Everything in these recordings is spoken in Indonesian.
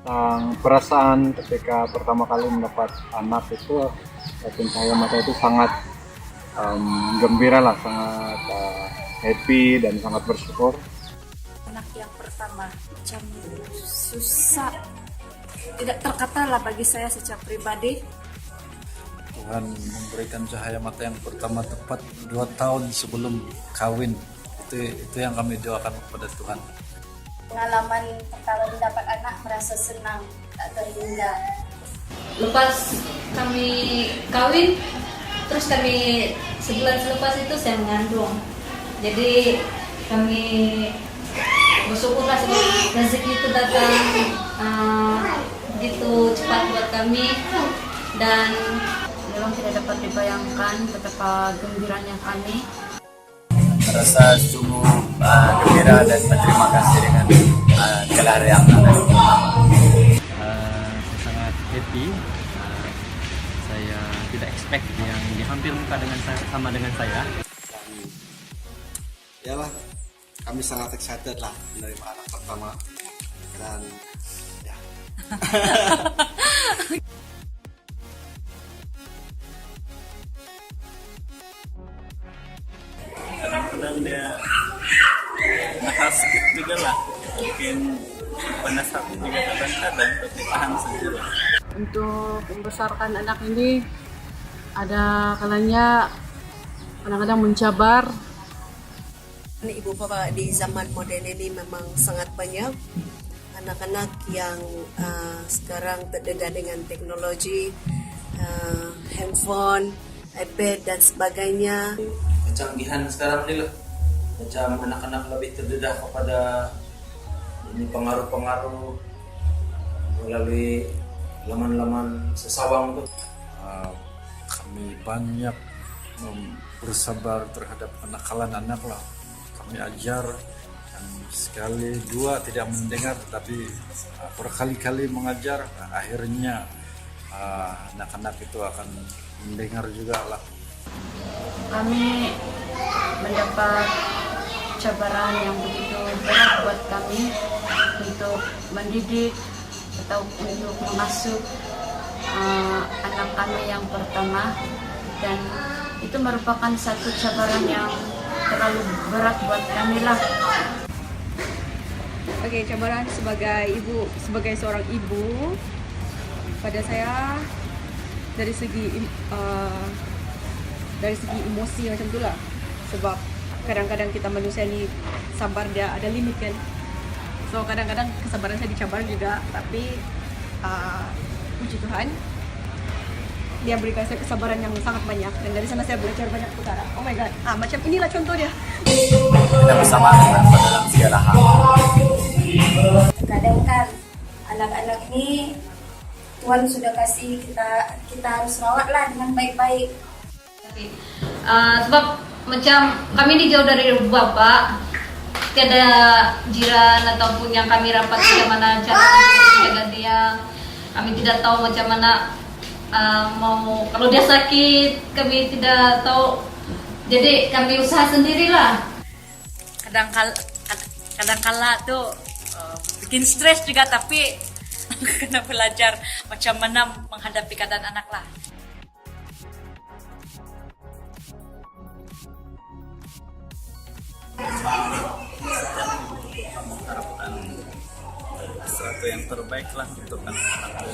tentang perasaan ketika pertama kali mendapat anak itu, batin cahaya mata itu sangat gembira lah, sangat happy dan sangat bersyukur. Anak yang pertama macam susah, tidak terkata lah bagi saya secara pribadi. Tuhan memberikan cahaya mata yang pertama tepat 2 tahun sebelum kawin. Itu yang kami doakan kepada Tuhan. Pengalaman pertama mendapat anak, merasa senang, tak terhingga. Lepas kami kawin, terus kami sebulan selepas itu saya mengandung. Jadi kami bersyukurlah rezeki itu datang begitu cepat buat kami, dan memang tidak dapat dibayangkan betapa gembiranya kami. Merasa sungguh gembira dan berterima kasih dengan kelahirian anak pertama. Saya sangat happy. Saya tidak expect yang dia hampir muka dengan saya, sama dengan saya. Yalah, kami sangat excited lah menerima anak pertama, dan ya. Kadang-kadang dia nakal sedikit juga lah, mungkin panas hati juga kadang-kadang, tapi tahan saja lah. Untuk membesarkan anak ini ada kalanya kadang-kadang mencabar. Ibu bapak di zaman modern ini memang sangat banyak anak-anak yang sekarang terdedah dengan teknologi, handphone, iPad dan sebagainya. Kecanggihan sekarang ini loh, macam anak-anak lebih terdedah kepada ini pengaruh-pengaruh melalui laman-laman sesawang tuh. Kami banyak bersabar terhadap kenakalan anak lah. Kami ajar, dan sekali dua tidak mendengar, tetapi berkali-kali mengajar, akhirnya anak-anak itu akan mendengar juga lah. Kami mendapat cabaran yang begitu berat buat kami untuk mendidik atau untuk mengasuh anak kami yang pertama, dan itu merupakan satu cabaran yang terlalu berat buat kami lah. Oke, cabaran sebagai seorang ibu pada saya dari segi emosi macam itulah, sebab kadang-kadang kita manusia ni sabar dia ada limit kan, so kadang-kadang kesabaran saya dicabar juga, tapi puji Tuhan dia berikan saya kesabaran yang sangat banyak, dan dari sana saya belajar banyak perkara. Oh my god, macam inilah contoh dia. Kita bersama dengan dalam segala hal. Kadang kan anak-anak ini Tuhan sudah kasih kita harus rawatlah dengan baik-baik. Sebab macam kami ini jauh dari bapak, tiada jiran ataupun yang kami rapat bagaimana cara untuk menjaga dia. Kami tidak tahu macam mana mau, kalau dia sakit kami tidak tahu, jadi kami usaha sendirilah. Kadang-kala tuh bikin stres juga, tapi kena belajar macam mana menghadapi keadaan anak lah. Mengharapkan sesuatu yang terbaik lah untuk anak-anak.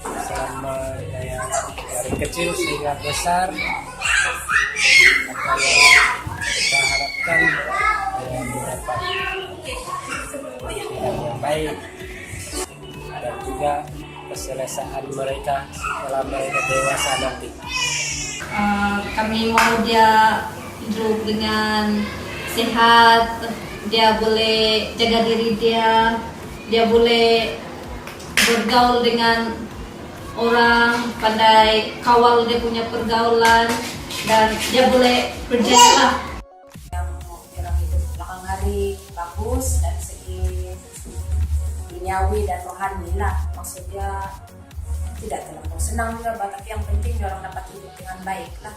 Selama dari kecil sehingga besar, apa yang kita harapkan mendapat yang baik, dan juga keselesaan mereka setelah mereka dewasa nanti. Kami mau dia hidup dengan sehat, dia boleh jaga diri dia boleh bergaul dengan orang, pandai kawal dia punya pergaulan, dan dia boleh berjaya. Yang orang hidup belakang hari bagus dari segi duniawi dan rohani lah, maksudnya tidak terlalu senang juga, tapi yang penting orang dapat hidup dengan baik lah.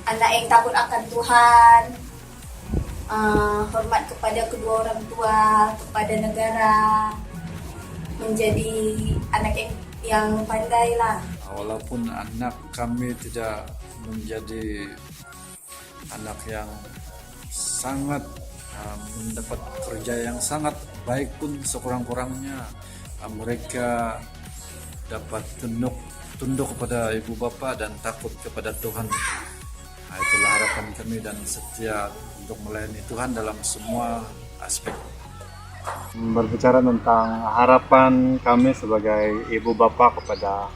Anak yang takut akan Tuhan, hormat kepada kedua orang tua, kepada negara, menjadi anak yang pandai lah. Walaupun anak kami tidak menjadi anak yang sangat mendapat kerja yang sangat baik pun, sekurang-kurangnya mereka dapat tunduk kepada ibu bapa dan takut kepada Tuhan. Itulah harapan kami dan setia untuk melayani Tuhan dalam semua aspek. Berbicara tentang harapan kami sebagai ibu bapak kepada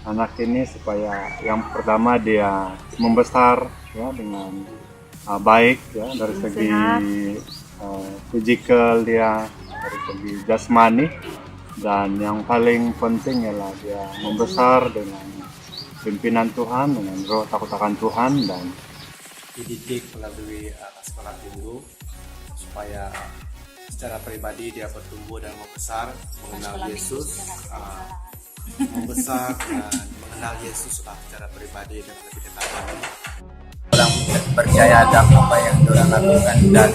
anak ini, supaya yang pertama dia membesar ya dengan baik ya, dari segi physical dia, dari segi jasmani, dan yang paling penting ialah dia membesar dengan pimpinan Tuhan, dengan roh takut akan Tuhan, dan Dididik melalui sekolah minggu supaya secara pribadi dia bertumbuh dan membesar, mengenal Yesus, membesar dan mengenal Yesus secara pribadi dan lebih dekat lagi. Orang percaya dalam apa yang orang lakukan dan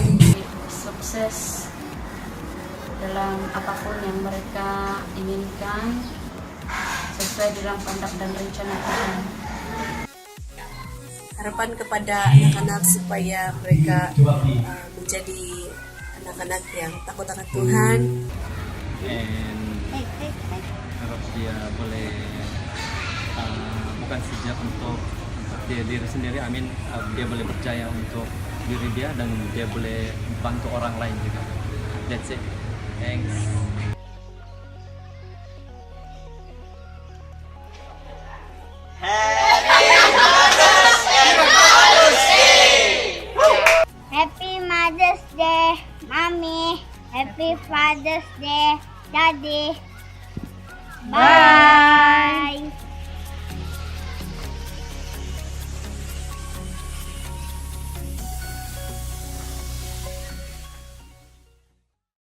sukses dalam apapun yang mereka inginkan sesuai dalam kehendak dan rencana Tuhan. Harapan kepada anak-anak supaya mereka menjadi anak-anak yang takut akan Tuhan. Harap dia boleh bukan saja untuk diri sendiri, dia boleh percaya untuk diri dia dan dia boleh bantu orang lain juga. That's it. Thanks. Happy Mother's Day, Mommy. Happy Father's Day, Daddy. Bye.